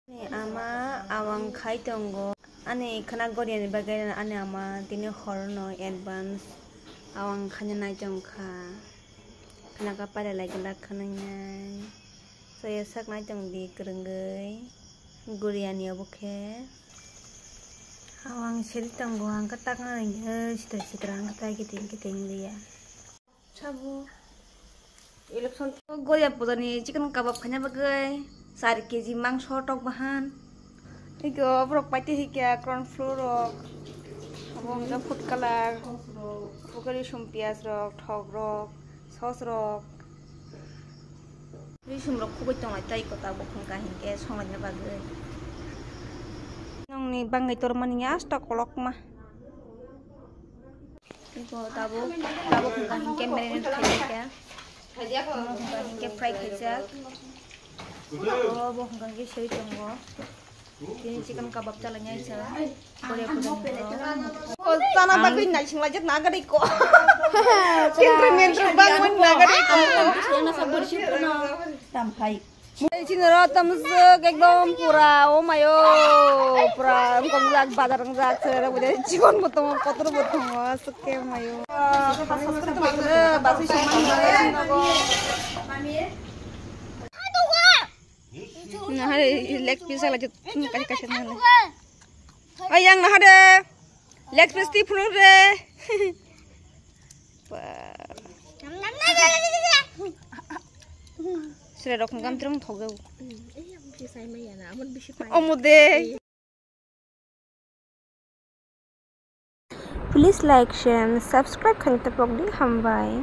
Ama awang khai tongo ane khana goriani bagai ane ama tini horno advance awang khanya nai tongkha khana ka pare lagi lak khana nai saya sak nai tong di kerenggai goriani obokhe awang seri tongo ang ka tak nai sitrang ka kiting dia sabu election goria pudani chicken kebab khanya bagai 4 kg mangso tok bahan iko brok pati hikya corn flour rok abong ga food color pokori sum pias rok thok rok sauce rok risum rok khugoi tonglai tai ko ta bokhong ka hingke songai na bagai nongni bangai tormani asta kolok mah iko tabo khong ka hingke marinate khai ya hingke fry khai oh, bohong kan guys, saya tunggu. Ini chicken kebab calonnya aja. Boleh oh, tanah bagus naik sengaja naga deko. Menteri bangun naga deko. Sana sabar sih pernah sampai. Sini rotam ekdom pura, oh mayo, pura engkau bazar ngzak, saya udah cikon potong kotor potong, suke mayo. Basu nah ada leg piece lagi kasih nala ayang nah ada leg piece di floor deh sudah dok ngam terung thogau omude please like share and subscribe khang tapok di hambai